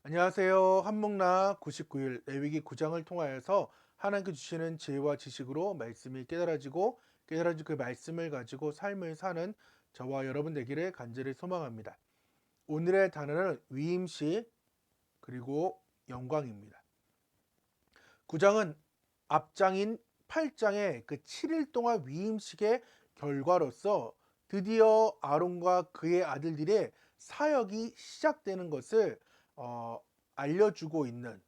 안녕하세요. 한목나 99일 레위기 9장을 통하여서 하나님께 주시는 지혜와 지식으로 말씀이 깨달아지고 깨달아진 그 말씀을 가지고 삶을 사는 저와 여러분 되기를 간절히 소망합니다. 오늘의 단어는 위임시 그리고 영광입니다. 9장은 앞장인 8장의 그 7일 동안 위임식의 결과로서 드디어 아론과 그의 아들들의 사역이 시작되는 것을 어, 알려주고 있는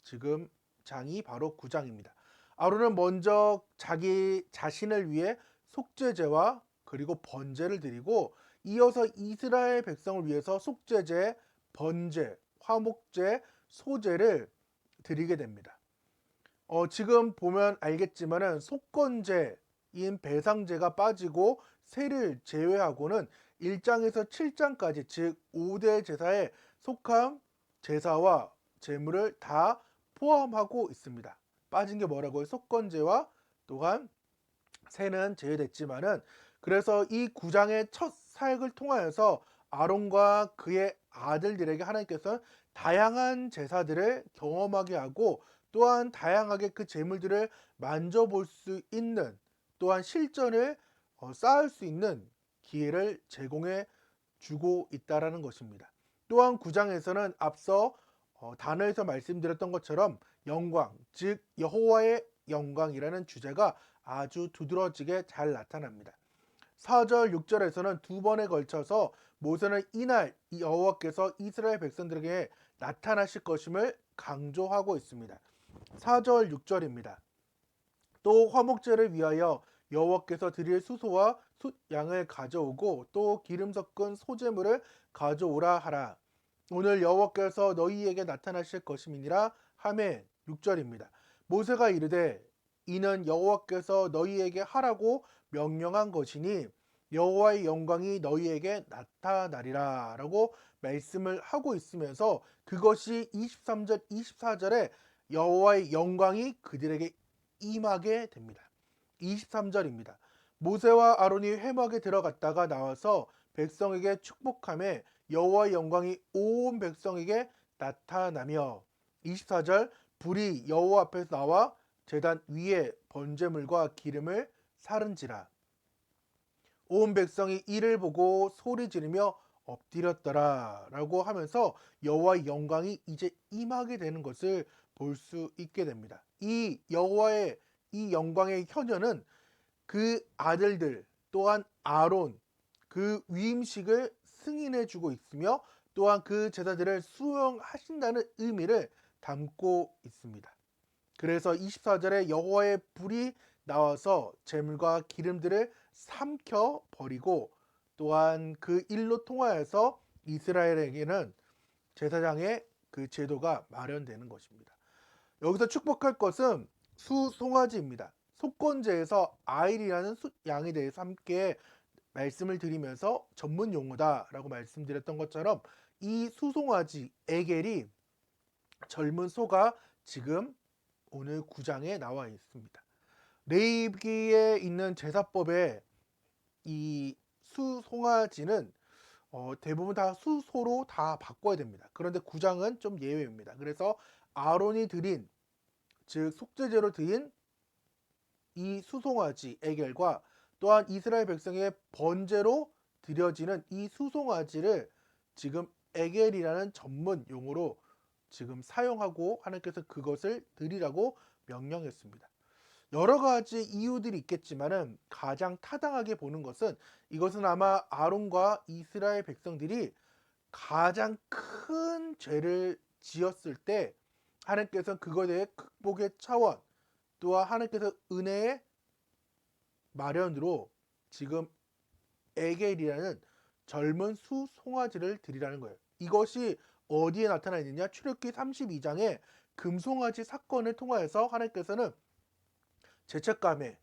지금 장이 바로 9장입니다. 아론은 먼저 자기 자신을 위해 속죄제와 그리고 번제를 드리고 이어서 이스라엘 백성을 위해서 속죄제, 번제, 화목제, 소제를 드리게 됩니다. 지금 보면 알겠지만은 속건제인 배상제가 빠지고 세를 제외하고는 1장에서 7장까지 즉 5대 제사에 속한 제사와 제물을 다 포함하고 있습니다. 빠진 게 뭐라고요? 속건제와 또한 세는 제외됐지만은 그래서 이 9장의 첫 사역을 통하여서 아론과 그의 아들들에게 하나님께서 다양한 제사들을 경험하게 하고 또한 다양하게 그 제물들을 만져볼 수 있는 또한 실전을 쌓을 수 있는 기회를 제공해 주고 있다라는 것입니다. 또한 9장에서는 앞서 단어에서 말씀드렸던 것처럼 영광, 즉 여호와의 영광이라는 주제가 아주 두드러지게 잘 나타납니다. 4절, 6절에서는 두 번에 걸쳐서 모세는 이날 여호와께서 이스라엘 백성들에게 나타나실 것임을 강조하고 있습니다. 4절, 6절입니다. 또 화목제를 위하여 여호와께서 드릴 수소와 숫양을 가져오고 또 기름 섞은 소제물을 가져오라 하라. 오늘 여호와께서 너희에게 나타나실 것임이니라 하매 6절입니다. 모세가 이르되 이는 여호와께서 너희에게 하라고 명령한 것이니 여호와의 영광이 너희에게 나타나리라 라고 말씀을 하고 있으면서 그것이 23절 24절에 여호와의 영광이 그들에게 임하게 됩니다. 23절입니다. 모세와 아론이 회막에 들어갔다가 나와서 백성에게 축복하며 여호와의 영광이 온 백성에게 나타나며 24절 불이 여호와 앞에서 나와 제단 위에 번제물과 기름을 사른지라 온 백성이 이를 보고 소리 지르며 엎드렸더라 라고 하면서 여호와의 영광이 이제 임하게 되는 것을 볼 수 있게 됩니다. 이 여호와의 이 영광의 현현은 그 아들들 또한 아론 그 위임식을 승인해 주고 있으며 또한 그 제사들을 수용하신다는 의미를 담고 있습니다. 그래서 24절에 여호와의 불이 나와서 제물과 기름들을 삼켜 버리고 또한 그 일로 통하여서 이스라엘에게는 제사장의 그 제도가 마련되는 것입니다. 여기서 축복할 것은 수송아지입니다. 속건제에서 아일이라는 양에 대해서 함께 말씀을 드리면서 전문 용어다라고 말씀드렸던 것처럼 이 수송아지 에겔이 젊은 소가 지금 오늘 9장에 나와 있습니다. 레위기에 있는 제사법에 이 수송아지는 대부분 다 수소로 다 바꿔야 됩니다. 그런데 9장은 좀 예외입니다. 그래서 아론이 드린 즉 속죄제로 드린 이 수송아지 에겔과 또한 이스라엘 백성의 번제로 드려지는 이 수송아지를 지금 에겔이라는 전문 용어로 지금 사용하고 하나님께서 그것을 드리라고 명령했습니다. 여러 가지 이유들이 있겠지만은 가장 타당하게 보는 것은 이것은 아마 아론과 이스라엘 백성들이 가장 큰 죄를 지었을 때 하나님께서 그것에 대해 극복의 차원 또한 하나님께서 은혜의 마련으로 지금 에겔이라는 젊은 수송아지를 드리라는 거예요. 이것이 어디에 나타나 있느냐? 출애굽기 32장에 금송아지 사건을 통하여서 하나님께서는 죄책감에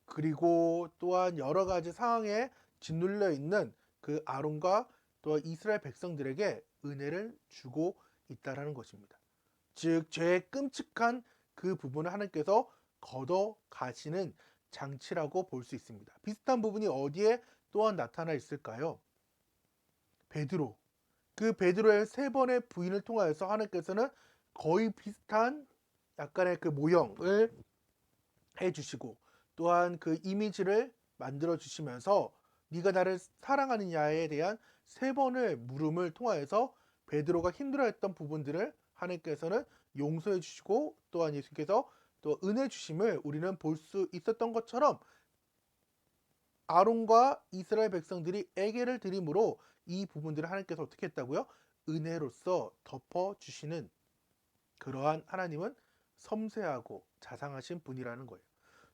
그리고 또한 여러 가지 상황에 짓눌려 있는 그 아론과 또 이스라엘 백성들에게 은혜를 주고 있다라는 것입니다. 즉 죄의 끔찍한 그 부분을 하나님께서 걷어 가시는 장치라고 볼 수 있습니다. 비슷한 부분이 어디에 또한 나타나 있을까요? 베드로 그 베드로의 세 번의 부인을 통하여서 하나님께서는 거의 비슷한 약간의 그 모형을 해 주시고, 또한 그 이미지를 만들어 주시면서 네가 나를 사랑하느냐에 대한 세 번의 물음을 통하여서 베드로가 힘들어했던 부분들을 하나님께서는 용서해 주시고, 또한 예수께서 또 은혜 주심을 우리는 볼 수 있었던 것처럼, 아론과 이스라엘 백성들이 에게를 드림으로 이 부분들을 하나님께서 어떻게 했다고요? 은혜로서 덮어 주시는, 그러한 하나님은 섬세하고 자상하신 분이라는 거예요.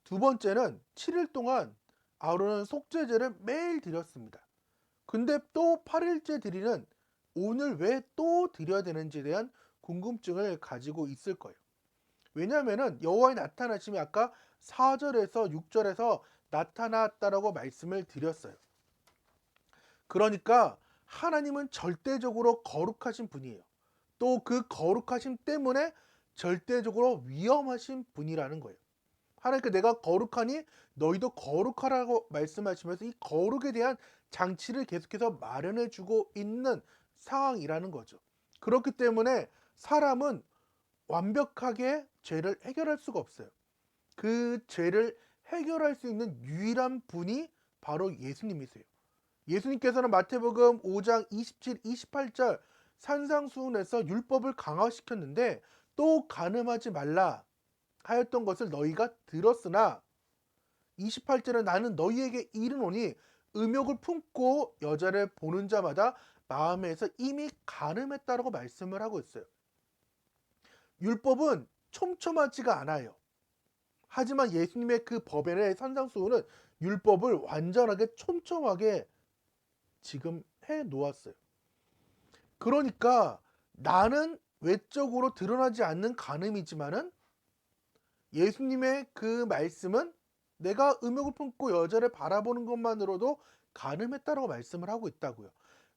두 번째는 7일 동안 아론은 속죄제를 매일 드렸습니다. 근데 또 8일째 드리는 오늘 왜 또 드려야 되는지에 대한 궁금증을 가지고 있을 거예요. 왜냐하면은 여호와의 나타나심이 아까 4절에서 6절에서 나타났다라고 말씀을 드렸어요. 그러니까 하나님은 절대적으로 거룩하신 분이에요. 또 그 거룩하심 때문에 절대적으로 위험하신 분이라는 거예요. 하나님께 내가 거룩하니 너희도 거룩하라고 말씀하시면서 이 거룩에 대한 장치를 계속해서 마련해 주고 있는 상황이라는 거죠. 그렇기 때문에 사람은 완벽하게 죄를 해결할 수가 없어요. 그 죄를 해결할 수 있는 유일한 분이 바로 예수님이세요. 예수님께서는 마태복음 5장 27, 28절 산상수훈에서 율법을 강화시켰는데, 또 간음하지 말라 하였던 것을 너희가 들었으나 28절에 나는 너희에게 이르노니 음욕을 품고 여자를 보는 자마다 마음에서 이미 간음했다라고 말씀을 하고 있어요. 율법은 촘촘하지가 않아요. 하지만 예수님의 그 법의 산상수훈은 율법을 완전하게 촘촘하게 지금 해 놓았어요. 그러니까 나는 외적으로 드러나지 않는 간음이지만은 예수님의 그 말씀은 내가 음욕을 품고 여자를 바라보는 것만으로도 간음했다라고 말씀을 하고 있다고요.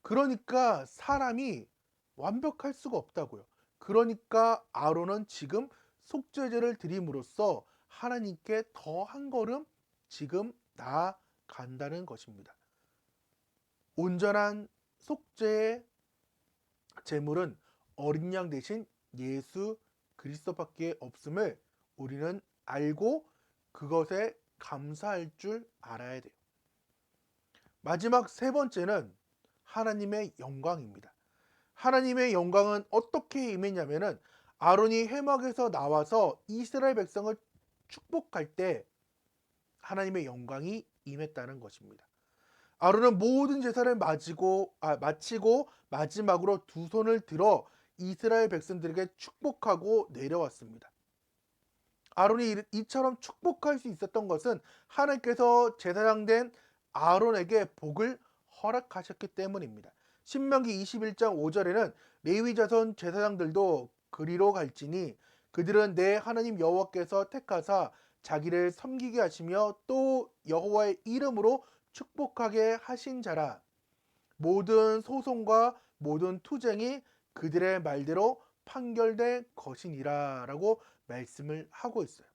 그러니까 사람이 완벽할 수가 없다고요. 그러니까 아론은 지금 속죄제를 드림으로써 하나님께 더 한 걸음 지금 나아간다는 것입니다. 온전한 속죄의 제물은 어린 양 대신 예수 그리스도밖에 없음을 우리는 알고 그것에 감사할 줄 알아야 돼요. 마지막 세 번째는 하나님의 영광입니다. 하나님의 영광은 어떻게 임했냐면은 아론이 회막에서 나와서 이스라엘 백성을 축복할 때 하나님의 영광이 임했다는 것입니다. 아론은 모든 제사를 마치고 마지막으로 두 손을 들어 이스라엘 백성들에게 축복하고 내려왔습니다. 아론이 이처럼 축복할 수 있었던 것은 하나님께서 제사장 된 아론에게 복을 허락하셨기 때문입니다. 신명기 21장 5절에는 레위 자손 제사장들도 그리로 갈지니 그들은 내 하나님 여호와께서 택하사 자기를 섬기게 하시며 또 여호와의 이름으로 축복하게 하신 자라. 모든 소송과 모든 투쟁이 그들의 말대로 판결될 것이니라 라고 말씀을 하고 있어요.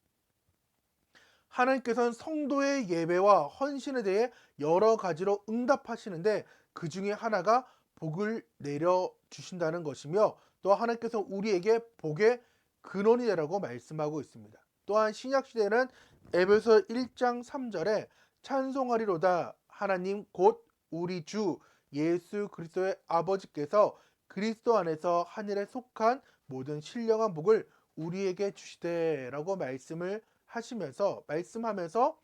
하나님께서는 성도의 예배와 헌신에 대해 여러 가지로 응답하시는데 그 중에 하나가 복을 내려주신다는 것이며, 또 하나님께서 우리에게 복의 근원이 되라고 말씀하고 있습니다. 또한 신약시대에는 에베소 1장 3절에 찬송하리로다 하나님 곧 우리 주 예수 그리스도의 아버지께서 그리스도 안에서 하늘에 속한 모든 신령한 복을 우리에게 주시되라고 말씀하면서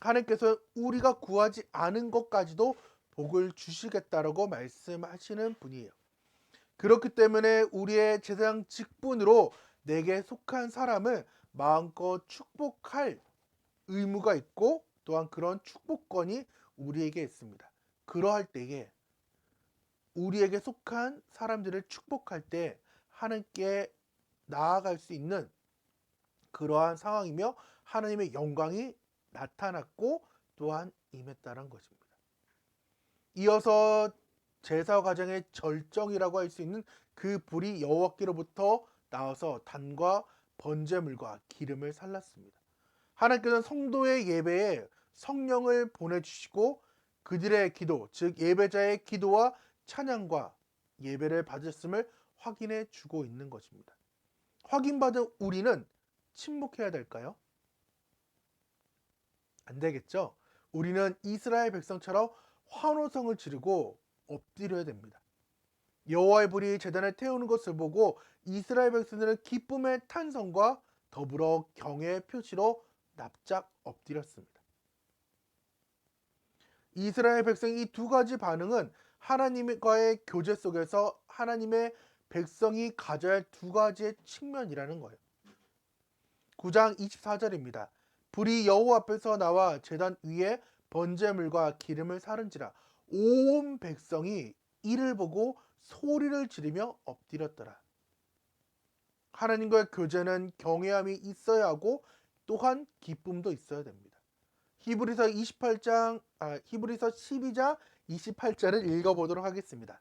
하나님께서 우리가 구하지 않은 것까지도 복을 주시겠다라고 말씀하시는 분이에요. 그렇기 때문에 우리의 제사장 직분으로 내게 속한 사람을 마음껏 축복할 의무가 있고, 또한 그런 축복권이 우리에게 있습니다. 그러할 때에 우리에게 속한 사람들을 축복할 때 하나님께 나아갈 수 있는 그러한 상황이며 하나님의 영광이 나타났고 또한 임했다는 것입니다. 이어서 제사 과정의 절정이라고 할 수 있는 그 불이 여호와께로부터 나와서 단과 번제물과 기름을 살랐습니다. 하나님께서는 성도의 예배에 성령을 보내주시고 그들의 기도, 즉 예배자의 기도와 찬양과 예배를 받았음을 확인해 주고 있는 것입니다. 확인받은 우리는 침묵해야 될까요? 안 되겠죠? 우리는 이스라엘 백성처럼 환호성을 지르고 엎드려야 됩니다. 여호와의 불이 제단에 태우는 것을 보고 이스라엘 백성들은 기쁨의 탄성과 더불어 경외의 표시로 납작 엎드렸습니다. 이스라엘 백성의 이 두 가지 반응은 하나님과의 교제 속에서 하나님의 백성이 가져야 할 두 가지의 측면이라는 거예요. 9장 24절입니다. 불이 여호와 앞에서 나와 제단 위에 번제물과 기름을 사른지라 온 백성이 이를 보고 소리를 지르며 엎드렸더라. 하나님과의 교제는 경외함이 있어야 하고 또한 기쁨도 있어야 됩니다. 히브리서 12장 28절을 읽어보도록 하겠습니다.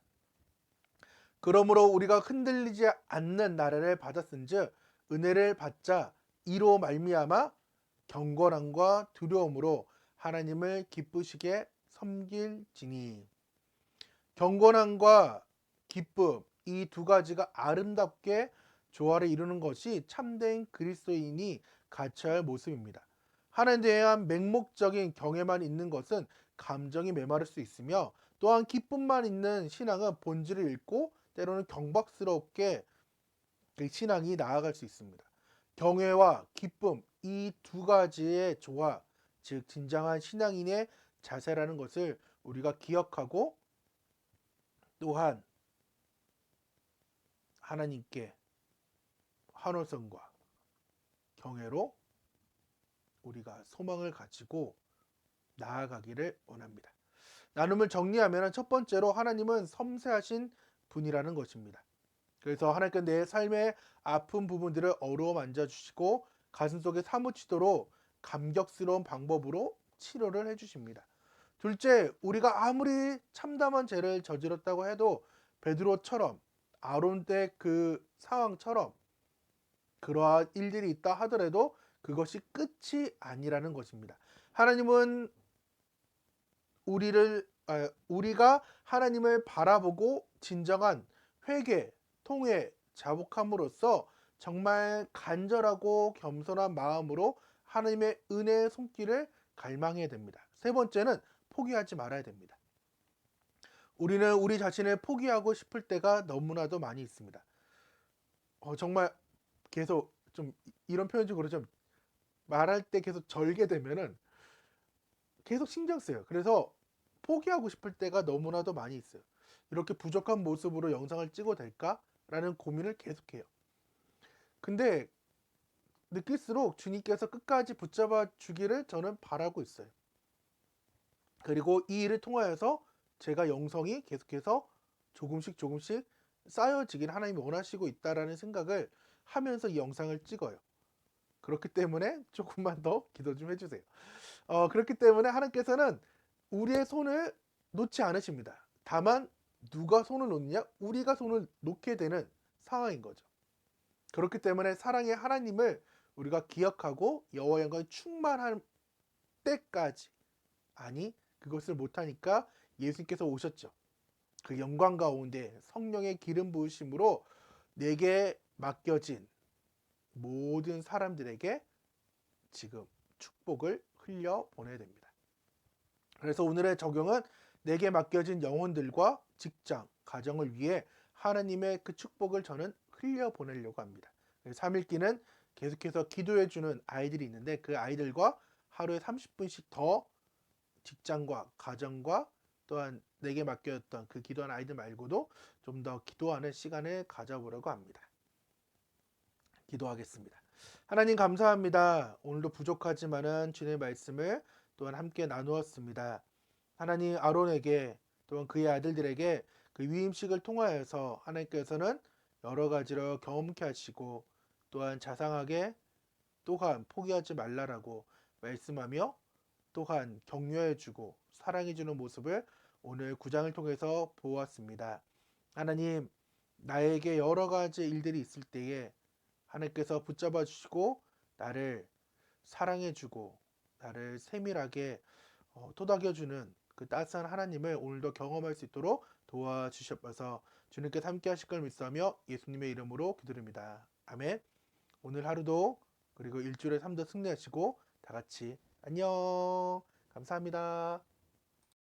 그러므로 우리가 흔들리지 않는 나라를 받았은즉 은혜를 받자 이로 말미암아 경건함과 두려움으로 하나님을 기쁘시게 섬길지니. 경건함과 기쁨, 이 두 가지가 아름답게 조화를 이루는 것이 참된 그리스도인이 갖춰야 할 모습입니다. 하나님에 대한 맹목적인 경외만 있는 것은 감정이 메마를 수 있으며, 또한 기쁨만 있는 신앙은 본질을 잃고 때로는 경박스럽게 그 신앙이 나아갈 수 있습니다. 경외와 기쁨, 이 두 가지의 조화, 즉 진정한 신앙인의 자세라는 것을 우리가 기억하고, 또한 하나님께 환호성과 경외로 우리가 소망을 가지고 나아가기를 원합니다. 나눔을 정리하면 첫 번째로 하나님은 섬세하신 분이라는 것입니다. 그래서 하나님께 내 삶의 아픈 부분들을 어루어 만져주시고 가슴속에 사무치도록 감격스러운 방법으로 치료를 해주십니다. 둘째, 우리가 아무리 참담한 죄를 저질렀다고 해도 베드로처럼 아론 때 그 상황처럼 그러한 일들이 있다 하더라도 그것이 끝이 아니라는 것입니다. 하나님은 우리가 하나님을 바라보고 진정한 회개, 통회, 자복함으로써 정말 간절하고 겸손한 마음으로 하나님의 은혜의 손길을 갈망해야 됩니다. 세 번째는 포기하지 말아야 됩니다. 우리는 우리 자신을 포기하고 싶을 때가 너무나도 많이 있습니다. 정말 계속 좀 이런 표현 좀 그렇죠. 말할 때 계속 절게 되면은 계속 신경 쓰여요. 그래서 포기하고 싶을 때가 너무나도 많이 있어요. 이렇게 부족한 모습으로 영상을 찍어도 될까라는 고민을 계속해요. 근데 느낄수록 주님께서 끝까지 붙잡아 주기를 저는 바라고 있어요. 그리고 이 일을 통하여서 제가 영성이 계속해서 조금씩 쌓여지길 하나님이 원하시고 있다라는 생각을 하면서 이 영상을 찍어요. 그렇기 때문에 조금만 더 기도 좀 해주세요. 그렇기 때문에 하나님께서는 우리의 손을 놓지 않으십니다. 다만 누가 손을 놓느냐? 우리가 손을 놓게 되는 상황인 거죠. 그렇기 때문에 사랑의 하나님을 우리가 기억하고 여호와의 영광이 충만할 때까지, 아니 그것을 못하니까 예수님께서 오셨죠. 그 영광 가운데 성령의 기름 부으심으로 내게 맡겨진 모든 사람들에게 지금 축복을 흘려 보내야 됩니다. 그래서 오늘의 적용은 내게 맡겨진 영혼들과 직장, 가정을 위해 하나님의 그 축복을 저는 흘려 보내려고 합니다. 3일기는 계속해서 기도해 주는 아이들이 있는데 그 아이들과 하루에 30분씩 더 직장과 가정과 또한 내게 맡겨졌던 그 기도하는 아이들 말고도 좀 더 기도하는 시간을 가져보려고 합니다. 기도하겠습니다. 하나님 감사합니다. 오늘도 부족하지만은 주님의 말씀을 또한 함께 나누었습니다. 하나님 아론에게 또한 그의 아들들에게 그 위임식을 통하여서 하나님께서는 여러 가지로 경험케 하시고 또한 자상하게 또한 포기하지 말라라고 말씀하며 또한 격려해주고 사랑해주는 모습을 오늘 9장을 통해서 보았습니다. 하나님, 나에게 여러 가지 일들이 있을 때에 하나님께서 붙잡아 주시고 나를 사랑해주고 나를 세밀하게 토닥여주는 그 따스한 하나님을 오늘도 경험할 수 있도록 도와주셔서 주님께서 함께 하실 걸 믿사며 예수님의 이름으로 기도드립니다. 아멘. 오늘 하루도 그리고 일주일의 삶도 승리하시고 다 같이 안녕. 감사합니다.